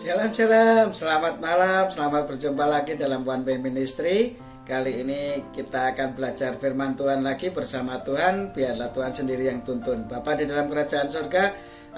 Shalom, shalom, selamat malam, selamat berjumpa lagi dalam One Way Ministry. Kali ini kita akan belajar firman Tuhan lagi bersama Tuhan. Biarlah Tuhan sendiri yang tuntun. Bapa di dalam kerajaan surga,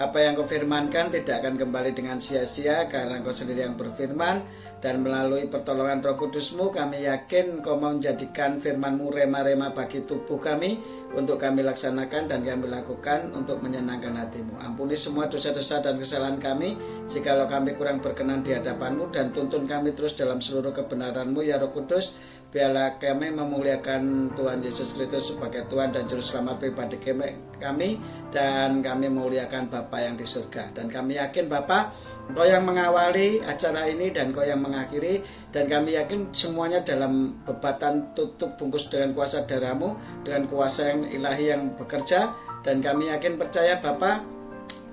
apa yang kau firmankan tidak akan kembali dengan sia-sia, karena kau sendiri yang berfirman. Dan melalui pertolongan Roh Kudus-Mu, kami yakin kau mau menjadikan firman-Mu rema-rema bagi tubuh kami, untuk kami laksanakan dan kami lakukan untuk menyenangkan hati-Mu. Ampuni semua dosa-dosa dan kesalahan kami, jikalau kami kurang berkenan di hadapan-Mu, dan tuntun kami terus dalam seluruh kebenaran-Mu, ya Roh Kudus. Biarlah kami memuliakan Tuhan Yesus Kristus sebagai Tuhan dan Juru Selamat pribadi kami, dan kami memuliakan Bapa yang di surga. Dan kami yakin Bapa, Kau yang mengawali acara ini dan Kau yang mengakhiri, dan kami yakin semuanya dalam bebatan tutup bungkus dengan kuasa darah-Mu, dengan kuasa yang ilahi yang bekerja. Dan kami yakin percaya Bapa,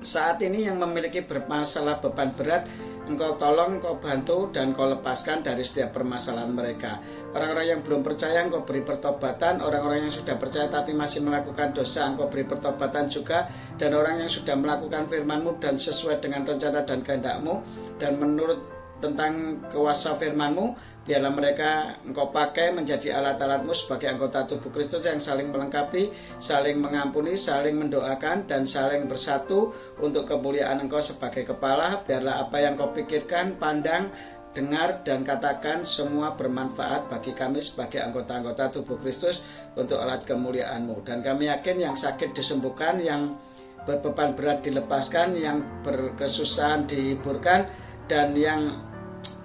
saat ini yang memiliki bermasalah beban berat, Engkau tolong, Engkau bantu, dan Kau lepaskan dari setiap permasalahan mereka. Orang-orang yang belum percaya, Engkau beri pertobatan. Orang-orang yang sudah percaya tapi masih melakukan dosa, Engkau beri pertobatan juga. Dan orang yang sudah melakukan firman-Mu dan sesuai dengan rencana dan kehendak-Mu, dan menurut tentang kuasa firman-Mu, biarlah mereka Engkau pakai menjadi alat-alat-Mu sebagai anggota tubuh Kristus yang saling melengkapi, saling mengampuni, saling mendoakan, dan saling bersatu untuk kemuliaan Engkau sebagai kepala. Biarlah apa yang Kau pikirkan, pandang, dengar, dan katakan semua bermanfaat bagi kami sebagai anggota-anggota tubuh Kristus untuk alat kemuliaan-Mu. Dan kami yakin yang sakit disembuhkan, yang berbeban berat dilepaskan, yang berkesusahan dihiburkan, dan yang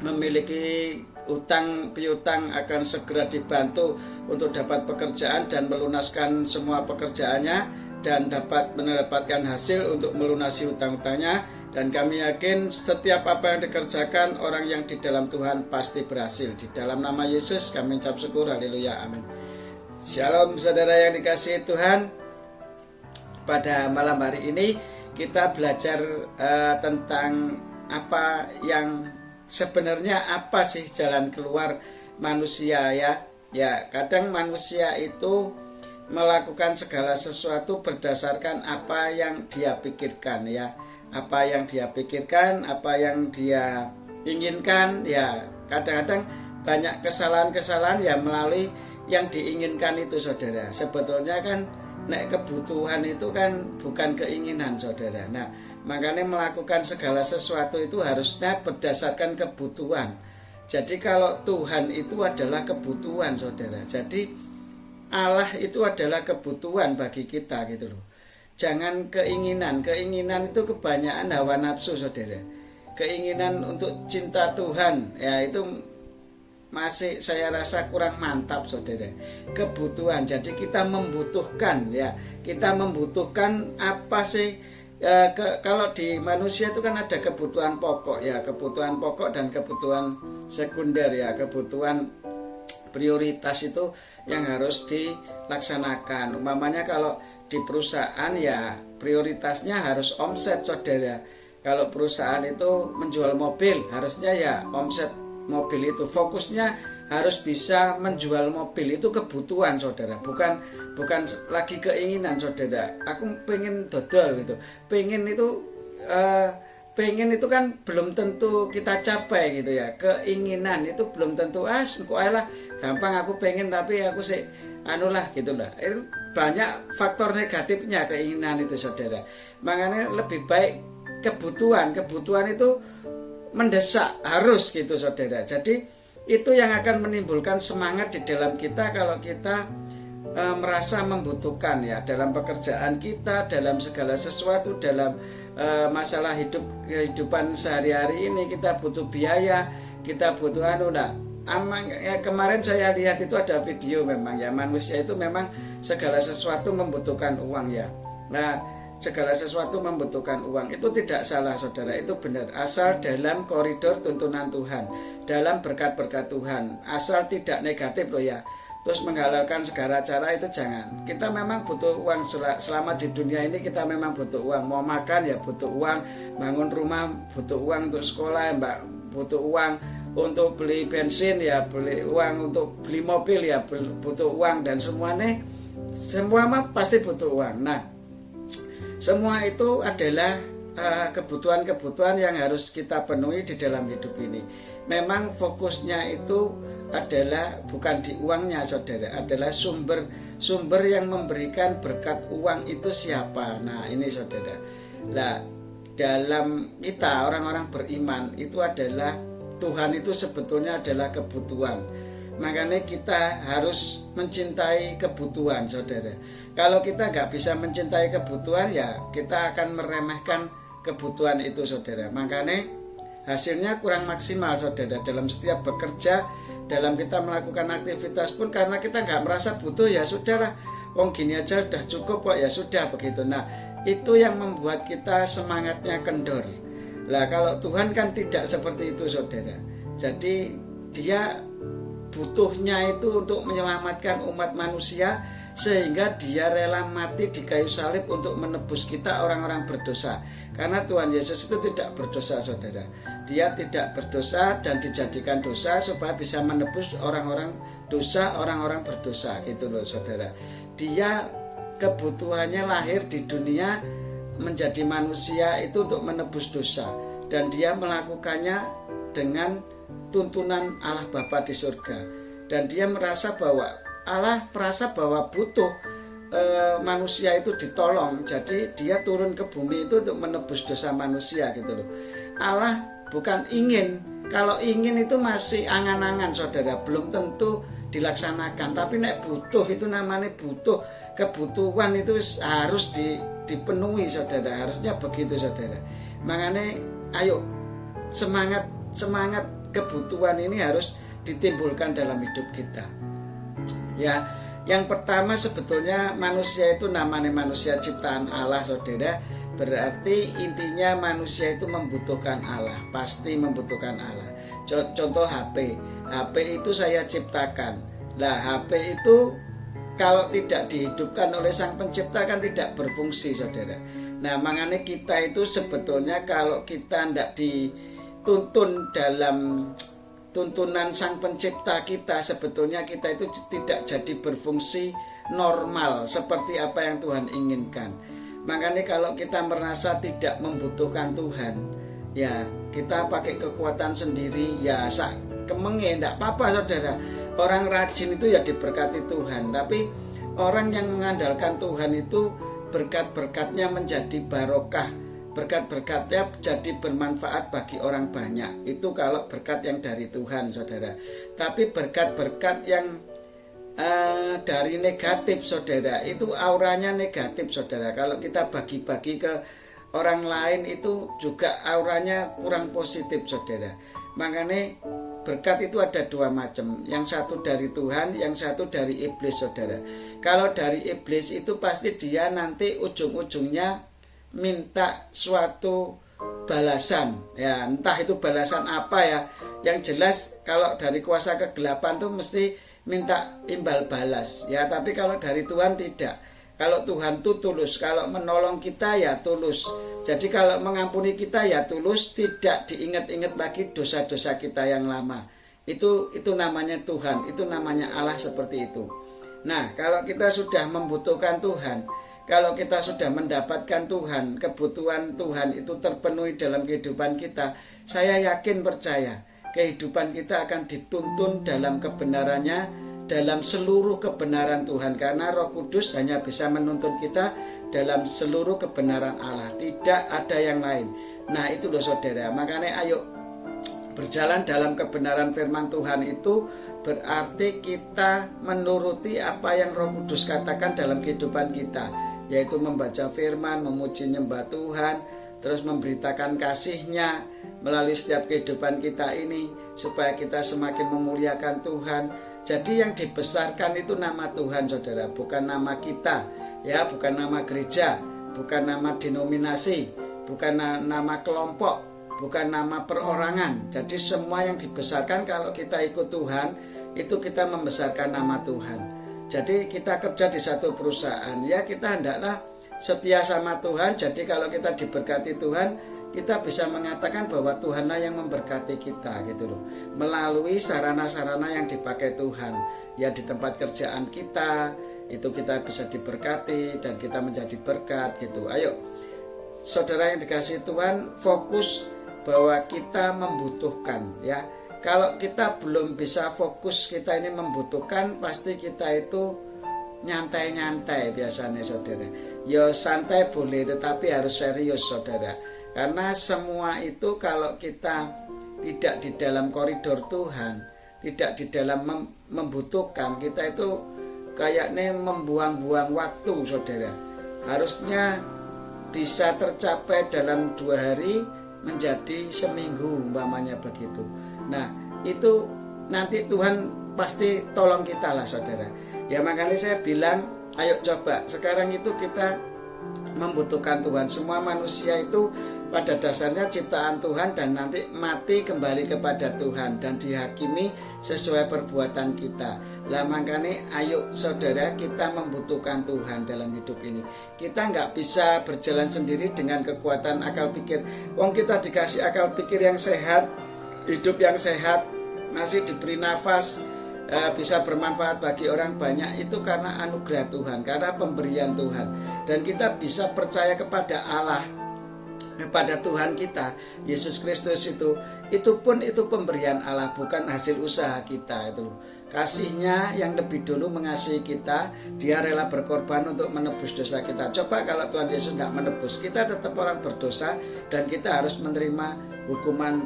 memiliki utang piutang akan segera dibantu untuk dapat pekerjaan dan melunaskan semua pekerjaannya, dan dapat mendapatkan hasil untuk melunasi utang-utangnya. Dan kami yakin setiap apa yang dikerjakan orang yang di dalam Tuhan pasti berhasil. Di dalam nama Yesus kami ucap syukur, haleluya, amin. Shalom saudara yang dikasihi Tuhan. Pada malam hari ini kita belajar tentang apa yang sebenarnya, apa sih jalan keluar manusia ya. Ya, kadang manusia itu melakukan segala sesuatu berdasarkan apa yang dia pikirkan ya. Apa yang dia pikirkan, apa yang dia inginkan ya. Kadang-kadang banyak kesalahan-kesalahan ya melalui yang diinginkan itu saudara. Sebetulnya kan kebutuhan itu kan bukan keinginan saudara. Nah, makanya melakukan segala sesuatu itu harusnya berdasarkan kebutuhan. Jadi kalau Tuhan itu adalah kebutuhan saudara, jadi Allah itu adalah kebutuhan bagi kita gitu loh. Jangan keinginan. Keinginan itu kebanyakan hawa nafsu saudara. Keinginan untuk cinta Tuhan ya itu masih saya rasa kurang mantap saudara. Kebutuhan, jadi kita membutuhkan ya. Kita membutuhkan apa sih? Kalau di manusia itu kan ada kebutuhan pokok ya, kebutuhan pokok dan kebutuhan sekunder ya, kebutuhan prioritas itu yang harus dilaksanakan. Umpamanya kalau di perusahaan ya prioritasnya harus omset saudara. Kalau perusahaan itu menjual mobil, harusnya ya omset mobil itu, fokusnya harus bisa menjual mobil, itu kebutuhan saudara, bukan lagi keinginan saudara. Aku pengen dodol gitu, pengen itu kan belum tentu kita capai gitu ya. Keinginan itu belum tentu kok lah gampang aku pengen tapi aku sih anulah gitulah. Itu banyak faktor negatifnya keinginan itu saudara. Makanya lebih baik kebutuhan itu mendesak, harus gitu saudara. Jadi itu yang akan menimbulkan semangat di dalam kita kalau kita merasa membutuhkan ya, dalam pekerjaan kita, dalam segala sesuatu, dalam masalah kehidupan sehari-hari ini kita butuh biaya, kita butuh kemarin saya lihat itu ada video, memang ya manusia itu memang segala sesuatu membutuhkan uang ya. Nah, segala sesuatu membutuhkan uang, itu tidak salah saudara, itu benar, asal dalam koridor tuntunan Tuhan, dalam berkat-berkat Tuhan, asal tidak negatif loh ya. Terus menghalalkan segala cara itu jangan. Kita memang butuh uang selama di dunia ini, kita memang butuh uang. Mau makan ya butuh uang, bangun rumah butuh uang, untuk sekolah ya butuh uang, untuk beli bensin ya beli uang, untuk beli mobil ya butuh uang, dan semua pasti butuh uang. Nah, semua itu adalah kebutuhan-kebutuhan yang harus kita penuhi di dalam hidup ini. Memang fokusnya itu adalah bukan di uangnya, saudara, adalah sumber yang memberikan berkat uang itu siapa. Nah ini, saudara, nah dalam kita orang-orang beriman itu adalah Tuhan itu sebetulnya adalah kebutuhan. Makanya kita harus mencintai kebutuhan, saudara. Kalau kita nggak bisa mencintai kebutuhan, ya kita akan meremehkan kebutuhan itu, saudara. Makanya hasilnya kurang maksimal, saudara. Dalam setiap bekerja, dalam kita melakukan aktivitas pun, karena kita nggak merasa butuh, ya sudahlah, wong gini aja udah cukup kok, ya sudah begitu. Nah itu yang membuat kita semangatnya kendor. Lah kalau Tuhan kan tidak seperti itu, saudara. Jadi dia butuhnya itu untuk menyelamatkan umat manusia, sehingga dia rela mati di kayu salib untuk menebus kita orang-orang berdosa. Karena Tuhan Yesus itu tidak berdosa, saudara. Dia tidak berdosa dan dijadikan dosa supaya bisa menebus orang-orang dosa, orang-orang berdosa, gitu loh, saudara. Dia kebutuhannya lahir di dunia menjadi manusia itu untuk menebus dosa, dan dia melakukannya dengan tuntunan Allah Bapa di surga. Dan dia merasa bahwa Allah merasa bahwa butuh manusia itu ditolong. Jadi dia turun ke bumi itu untuk menebus dosa manusia, gitu loh. Allah bukan ingin, kalau ingin itu masih angan-angan, saudara, belum tentu dilaksanakan. Tapi nek butuh itu namanya butuh, kebutuhan itu harus dipenuhi, saudara. Harusnya begitu, saudara. Makanya ayo semangat kebutuhan ini harus ditimbulkan dalam hidup kita. Ya, yang pertama sebetulnya manusia itu namanya manusia ciptaan Allah, saudara. Berarti intinya manusia itu membutuhkan Allah, pasti membutuhkan Allah. Contoh HP itu saya ciptakan. Lah HP itu kalau tidak dihidupkan oleh Sang Pencipta kan tidak berfungsi, saudara. Nah makanya kita itu sebetulnya kalau kita tidak dituntun dalam tuntunan Sang Pencipta kita, sebetulnya kita itu tidak jadi berfungsi normal seperti apa yang Tuhan inginkan. Makanya kalau kita merasa tidak membutuhkan Tuhan, ya kita pakai kekuatan sendiri, ya kemenge, tidak apa-apa, saudara. Orang rajin itu ya diberkati Tuhan. Tapi orang yang mengandalkan Tuhan itu berkat-berkatnya menjadi barokah, berkat-berkatnya jadi bermanfaat bagi orang banyak. Itu kalau berkat yang dari Tuhan, saudara. Tapi berkat-berkat yang dari negatif, saudara, itu auranya negatif, saudara. Kalau kita bagi-bagi ke orang lain itu juga auranya kurang positif, saudara. Makanya berkat itu ada dua macam, yang satu dari Tuhan, yang satu dari iblis, saudara. Kalau dari iblis itu pasti dia nanti ujung-ujungnya minta suatu balasan, ya entah itu balasan apa ya. Yang jelas kalau dari kuasa kegelapan tuh mesti minta imbal balas, ya. Tapi kalau dari Tuhan tidak. Kalau Tuhan tuh tulus, kalau menolong kita ya tulus. Jadi kalau mengampuni kita ya tulus, tidak diingat-ingat lagi dosa-dosa kita yang lama. Itu namanya Tuhan, itu namanya Allah, seperti itu. Nah, kalau kita sudah membutuhkan Tuhan, kalau kita sudah mendapatkan Tuhan, kebutuhan Tuhan itu terpenuhi dalam kehidupan kita, saya yakin percaya kehidupan kita akan dituntun dalam kebenarannya, dalam seluruh kebenaran Tuhan. Karena Roh Kudus hanya bisa menuntun kita dalam seluruh kebenaran Allah, tidak ada yang lain. Nah itu loh, saudara. Makanya ayo berjalan dalam kebenaran firman Tuhan itu berarti kita menuruti apa yang Roh Kudus katakan dalam kehidupan kita, yaitu membaca firman, memuji nyembah Tuhan, terus memberitakan kasih-Nya melalui setiap kehidupan kita ini, supaya kita semakin memuliakan Tuhan. Jadi yang dibesarkan itu nama Tuhan, saudara, bukan nama kita, ya, bukan nama gereja, bukan nama denominasi, bukan nama kelompok, bukan nama perorangan. Jadi semua yang dibesarkan kalau kita ikut Tuhan, itu kita membesarkan nama Tuhan. Jadi kita kerja di satu perusahaan, ya kita hendaklah setia sama Tuhan. Jadi kalau kita diberkati Tuhan, kita bisa mengatakan bahwa Tuhanlah yang memberkati kita, gitu loh, melalui sarana-sarana yang dipakai Tuhan. Ya di tempat kerjaan kita itu kita bisa diberkati dan kita menjadi berkat, gitu. Ayo saudara yang dikasihi Tuhan, fokus bahwa kita membutuhkan ya. Kalau kita belum bisa fokus, kita ini membutuhkan, pasti kita itu nyantai-nyantai biasanya saudara. Ya santai boleh, tetapi harus serius saudara. Karena semua itu kalau kita tidak di dalam koridor Tuhan, tidak di dalam membutuhkan, kita itu kayaknya membuang-buang waktu saudara. Harusnya bisa tercapai dalam 2 hari menjadi seminggu umpamanya begitu. Nah itu nanti Tuhan pasti tolong kita lah saudara. Ya makanya saya bilang ayo coba sekarang itu kita membutuhkan Tuhan. Semua manusia itu pada dasarnya ciptaan Tuhan dan nanti mati kembali kepada Tuhan dan dihakimi sesuai perbuatan kita. Lah makanya ayo saudara kita membutuhkan Tuhan dalam hidup ini. Kita nggak bisa berjalan sendiri dengan kekuatan akal pikir. Wong kita dikasih akal pikir yang sehat, hidup yang sehat, masih diberi nafas, bisa bermanfaat bagi orang banyak, itu karena anugerah Tuhan, karena pemberian Tuhan. Dan kita bisa percaya kepada Allah, kepada Tuhan kita Yesus Kristus itu pun itu pemberian Allah, bukan hasil usaha kita. Itu kasihnya yang lebih dulu mengasihi kita, dia rela berkorban untuk menebus dosa kita. Coba kalau Tuhan Yesus nggak menebus, kita tetap orang berdosa dan kita harus menerima hukuman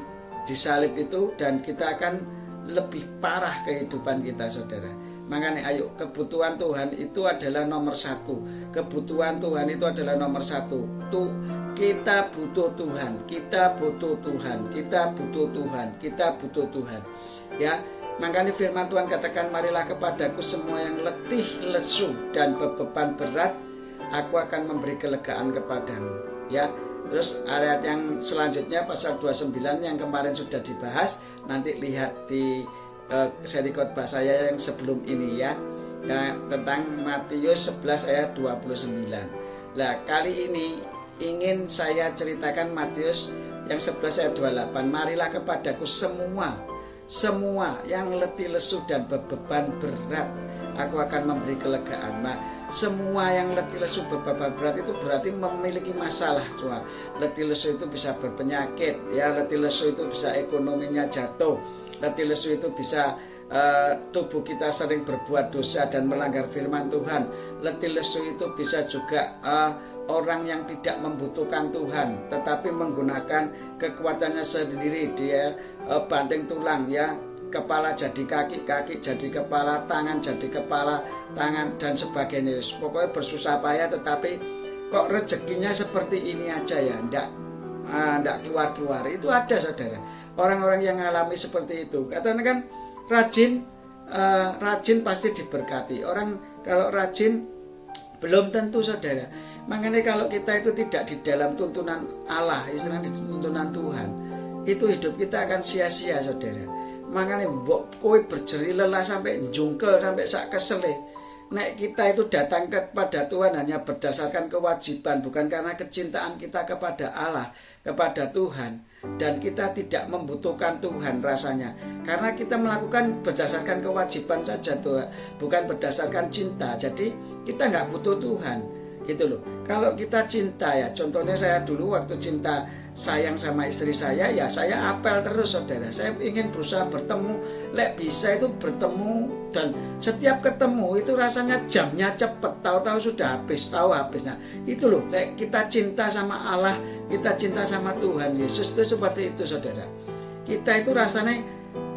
disalib itu, dan kita akan lebih parah kehidupan kita saudara. Makanya ayo, kebutuhan Tuhan itu adalah nomor 1. Kebutuhan Tuhan itu adalah nomor 1. Tuh, kita butuh Tuhan, kita butuh Tuhan, kita butuh Tuhan, kita butuh Tuhan. Ya, makanya firman Tuhan katakan, marilah kepadaku semua yang letih, lesu dan beban berat, aku akan memberi kelegaan kepadamu. Ya, terus ayat yang selanjutnya pasal 29 yang kemarin sudah dibahas, nanti lihat di seri khotbah saya yang sebelum ini ya, tentang Matius 11 ayat 29. Nah kali ini ingin saya ceritakan Matius yang 11 ayat 28. Marilah kepadaku semua yang letih lesu dan beban berat, aku akan memberi kelegaan. Nah semua yang letih lesu beban berat itu berarti memiliki masalah semua. Letih lesu itu bisa berpenyakit ya, letih lesu itu bisa ekonominya jatuh, letih lesu itu bisa tubuh kita sering berbuat dosa dan melanggar firman Tuhan. Letih lesu itu bisa juga orang yang tidak membutuhkan Tuhan tetapi menggunakan kekuatannya sendiri, dia banting tulang ya, kepala jadi kaki, kaki jadi kepala, tangan jadi kepala, tangan dan sebagainya. Pokoknya bersusah payah tetapi kok rezekinya seperti ini aja ya, ndak keluar-keluar. Itu ada saudara, orang-orang yang mengalami seperti itu. Katanya kan rajin pasti diberkati. Orang kalau rajin belum tentu saudara. Makanya kalau kita itu tidak di dalam tuntunan Allah, istilahnya di tuntunan Tuhan, itu hidup kita akan sia-sia saudara. Makanya mbok kowe berjeri lelah sampai jungkel sampai sak kesele. Nek kita itu datang kepada Tuhan hanya berdasarkan kewajiban, bukan karena kecintaan kita kepada Allah, kepada Tuhan, dan kita tidak membutuhkan Tuhan rasanya. Karena kita melakukan berdasarkan kewajiban saja Tuhan, bukan berdasarkan cinta. Jadi kita nggak butuh Tuhan, gitu loh. Kalau kita cinta ya, contohnya saya dulu waktu cinta sayang sama istri saya, ya saya apel terus saudara. Saya ingin berusaha bertemu, lek bisa itu bertemu, dan setiap ketemu itu rasanya jamnya cepet, tahu-tahu sudah habis, tahu habisnya. Itu loh, lek kita cinta sama Allah, kita cinta sama Tuhan Yesus itu seperti itu saudara. Kita itu rasanya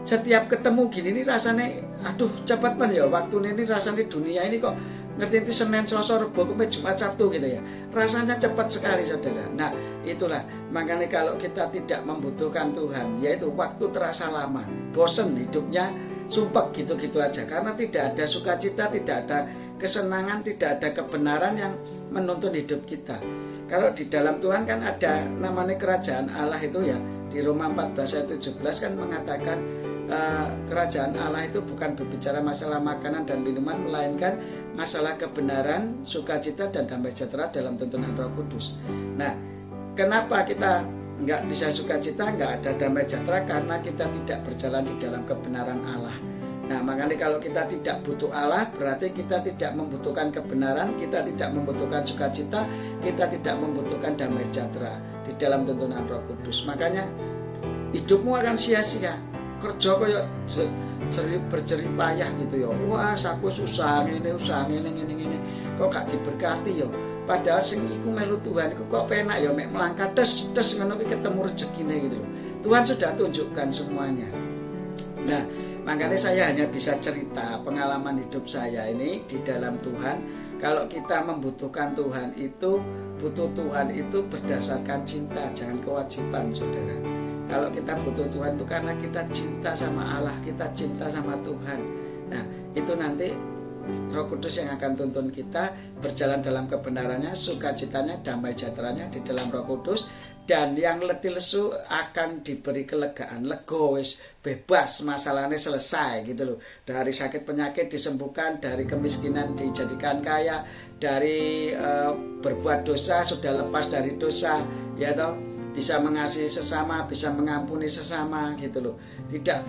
setiap ketemu gini nih rasanya, aduh cepat man ya waktu ini rasanya dunia ini kok ngerti itu Senin, Selasa, Rabu, Kamis, Jumat, Sabtu gitu ya. Rasanya cepat sekali saudara. Nah itulah makanya kalau kita tidak membutuhkan Tuhan, yaitu waktu terasa lama, bosen hidupnya, sumpah gitu-gitu aja. Karena tidak ada sukacita, tidak ada kesenangan, tidak ada kebenaran yang menuntun hidup kita. Kalau di dalam Tuhan kan ada namanya kerajaan Allah itu ya. Di Roma 14 ayat 17 kan mengatakan kerajaan Allah itu bukan berbicara masalah makanan dan minuman, melainkan masalah kebenaran, sukacita dan damai sejahtera dalam tuntunan Roh Kudus. Nah, kenapa kita nggak bisa sukacita, nggak ada damai sejahtera? Karena kita tidak berjalan di dalam kebenaran Allah. Nah, makanya kalau kita tidak butuh Allah, berarti kita tidak membutuhkan kebenaran, kita tidak membutuhkan sukacita, kita tidak membutuhkan damai sejahtera di dalam tuntunan Roh Kudus. Makanya hidupmu akan sia-sia. Kerja kaya berjerih payah gitu ya. Wah, aku susah ngene. Kok gak diberkati ya. Padahal sing iku melu Tuhan iku kok penak ya mek melangkah tes ngono ki ketemu rezekine gitu loh. Tuhan sudah tunjukkan semuanya. Nah, makanya saya hanya bisa cerita pengalaman hidup saya ini di dalam Tuhan. Kalau kita membutuhkan Tuhan itu, butuh Tuhan itu berdasarkan cinta, jangan kewajiban, saudara. Kalau kita butuh Tuhan itu karena kita cinta sama Allah, kita cinta sama Tuhan. Nah, itu nanti Roh Kudus yang akan tuntun kita berjalan dalam kebenarannya, sukacitanya, damai sejahteranya di dalam Roh Kudus. Dan yang letih lesu akan diberi kelegaan, legois, bebas, masalahnya selesai gitu loh. Dari sakit penyakit disembuhkan, dari kemiskinan dijadikan kaya, dari berbuat dosa sudah lepas dari dosa, ya toh, bisa mengasihi sesama, bisa mengampuni sesama gitu loh. Tidak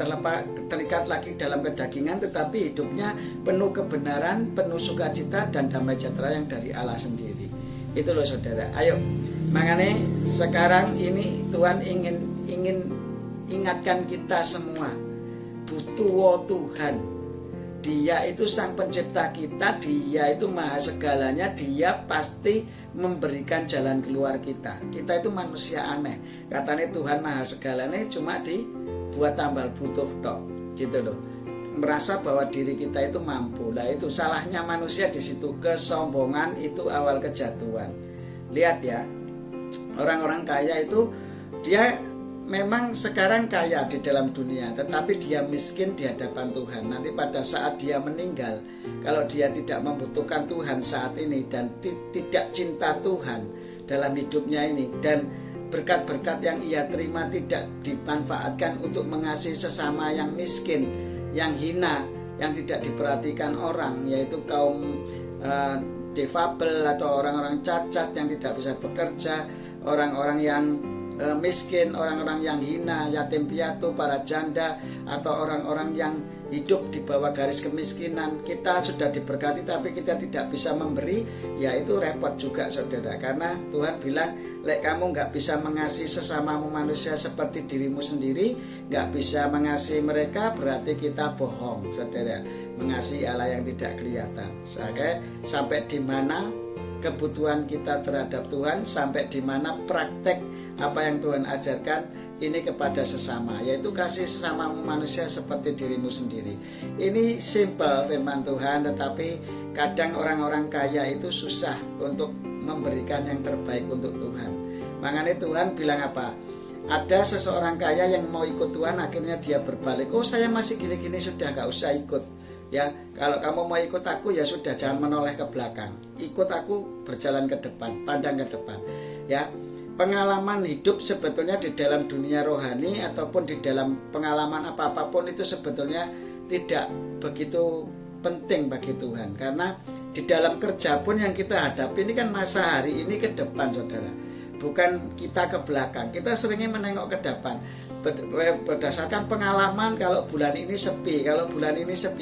terikat lagi dalam kedagingan, tetapi hidupnya penuh kebenaran, penuh sukacita dan damai sejahtera yang dari Allah sendiri. Itu loh saudara. Ayo, makanya sekarang ini Tuhan ingin ingatkan kita semua, butuh Tuhan. Dia itu sang pencipta kita, dia itu maha segalanya, dia pasti memberikan jalan keluar kita. Kita itu manusia aneh. Katanya Tuhan maha segalanya cuma dibuat tambal butuh tok gitu loh. Merasa bahwa diri kita itu mampu. Lah itu salahnya manusia di situ. Kesombongan itu awal kejatuhan. Lihat ya, orang-orang kaya itu dia memang sekarang kaya di dalam dunia, tetapi dia miskin di hadapan Tuhan. Nanti pada saat dia meninggal, kalau dia tidak membutuhkan Tuhan saat ini dan tidak cinta Tuhan dalam hidupnya ini, dan berkat-berkat yang ia terima tidak dimanfaatkan untuk mengasihi sesama yang miskin, yang hina, yang tidak diperhatikan orang, yaitu kaum difabel atau orang-orang cacat yang tidak bisa bekerja, orang-orang yang miskin, orang-orang yang hina, yatim piatu, para janda, atau orang-orang yang hidup di bawah garis kemiskinan. Kita sudah diberkati tapi kita tidak bisa memberi, ya itu repot juga saudara. Karena Tuhan bilang, lek kamu gak bisa mengasihi sesamamu manusia seperti dirimu sendiri, gak bisa mengasihi mereka, berarti kita bohong saudara, mengasihi Allah yang tidak kelihatan. Sampai di mana kebutuhan kita terhadap Tuhan, sampai di mana praktek apa yang Tuhan ajarkan ini kepada sesama, yaitu kasih sesamamu manusia seperti dirimu sendiri. Ini simple firman Tuhan, tetapi kadang orang-orang kaya itu susah untuk memberikan yang terbaik untuk Tuhan. Makanya Tuhan bilang apa? Ada seseorang kaya yang mau ikut Tuhan, akhirnya dia berbalik, oh saya masih gini-gini, sudah gak usah ikut. Ya, kalau kamu mau ikut aku ya sudah, jangan menoleh ke belakang. Ikut aku, berjalan ke depan, pandang ke depan. Ya, pengalaman hidup sebetulnya di dalam dunia rohani ataupun di dalam pengalaman apapun itu sebetulnya tidak begitu penting bagi Tuhan. Karena di dalam kerja pun yang kita hadapi ini kan masa hari ini ke depan saudara, bukan kita ke belakang. Kita seringnya menengok ke depan berdasarkan pengalaman. Kalau bulan ini sepi,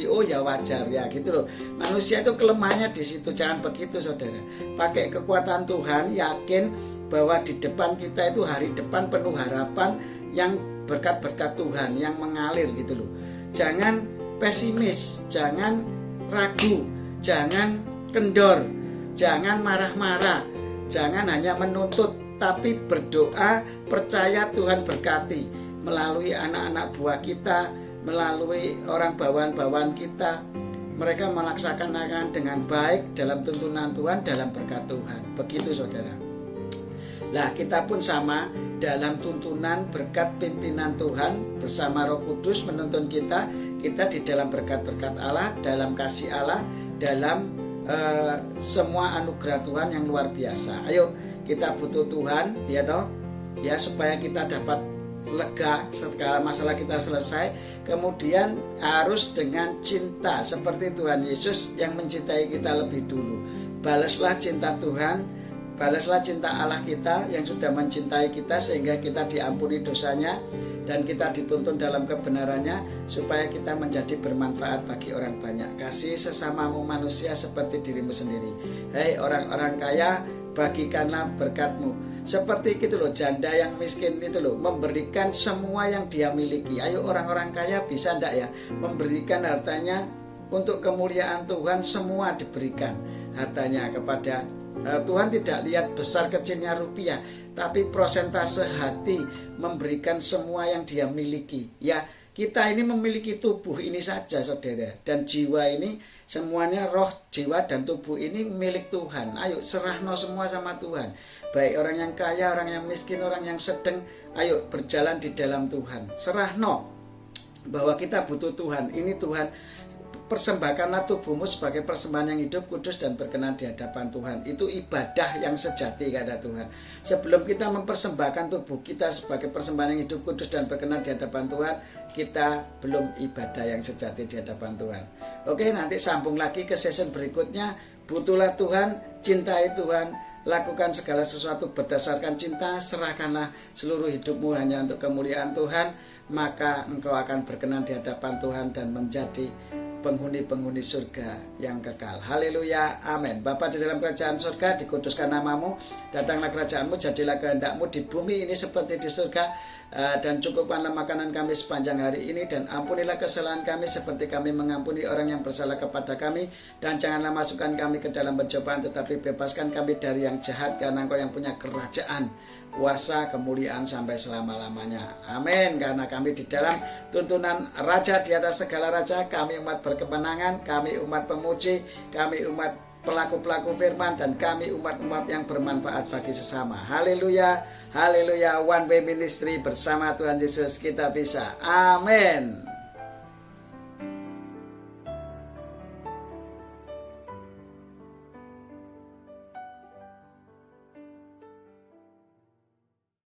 oh ya wajar ya gitu loh. Manusia itu kelemahannya di situ. Jangan begitu saudara, pakai kekuatan Tuhan, yakin bahwa di depan kita itu hari depan penuh harapan yang berkat-berkat Tuhan yang mengalir gitu loh. Jangan pesimis, jangan ragu, jangan kendor, jangan marah-marah, jangan hanya menuntut, tapi berdoa, percaya Tuhan berkati melalui anak-anak buah kita, melalui orang bawaan-bawaan kita. Mereka melaksanakan dengan baik dalam tuntunan Tuhan, dalam berkat Tuhan. Begitu saudara. Nah, kita pun sama dalam tuntunan berkat pimpinan Tuhan bersama Roh Kudus menuntun kita. Kita di dalam berkat-berkat Allah, dalam kasih Allah, dalam semua anugerah Tuhan yang luar biasa. Ayo, kita butuh Tuhan, ya toh, ya supaya kita dapat lega segala masalah kita selesai. Kemudian harus dengan cinta seperti Tuhan Yesus yang mencintai kita lebih dulu. Balaslah cinta Tuhan, balaslah cinta Allah kita yang sudah mencintai kita sehingga kita diampuni dosanya, dan kita dituntun dalam kebenarannya supaya kita menjadi bermanfaat bagi orang banyak. Kasih sesamamu manusia seperti dirimu sendiri. Hei orang-orang kaya, bagikanlah berkat-Mu. Seperti gitu loh, janda yang miskin itu loh, memberikan semua yang dia miliki. Ayo orang-orang kaya bisa ndak ya memberikan hartanya untuk kemuliaan Tuhan, semua diberikan hartanya kepada Tuhan. Tidak lihat besar kecilnya rupiah, tapi prosentase hati memberikan semua yang dia miliki. Ya, kita ini memiliki tubuh ini saja saudara, dan jiwa ini semuanya, roh, jiwa, dan tubuh ini milik Tuhan. Ayo serahno semua sama Tuhan. Baik orang yang kaya, orang yang miskin, orang yang sedang, ayo berjalan di dalam Tuhan. Serahno bahwa kita butuh Tuhan. Ini Tuhan, persembahkanlah tubuhmu sebagai persembahan yang hidup, kudus, dan berkenan di hadapan Tuhan. Itu ibadah yang sejati, kata Tuhan. Sebelum kita mempersembahkan tubuh kita sebagai persembahan yang hidup, kudus, dan berkenan di hadapan Tuhan, kita belum ibadah yang sejati di hadapan Tuhan. Oke, nanti sambung lagi ke season berikutnya. Butuhlah Tuhan, cintai Tuhan, lakukan segala sesuatu berdasarkan cinta, serahkanlah seluruh hidupmu hanya untuk kemuliaan Tuhan, maka engkau akan berkenan di hadapan Tuhan dan menjadi penghuni-penghuni surga yang kekal. Haleluya, amin. Bapa di dalam kerajaan surga, dikuduskan namamu, datanglah kerajaanmu, jadilah kehendakmu di bumi ini seperti di surga. Dan cukupkanlah makanan kami sepanjang hari ini, dan ampunilah kesalahan kami seperti kami mengampuni orang yang bersalah kepada kami, dan janganlah masukkan kami ke dalam pencobaan, tetapi bebaskan kami dari yang jahat, karena Engkau yang punya kerajaan, kuasa, kemuliaan sampai selama-lamanya. Amin. Karena kami di dalam tuntunan Raja di atas segala raja, kami umat berkemenangan, kami umat pemuji, kami umat pelaku-pelaku firman, dan kami umat-umat yang bermanfaat bagi sesama. Haleluya, haleluya. One Way Ministry, bersama Tuhan Yesus kita bisa. Amin.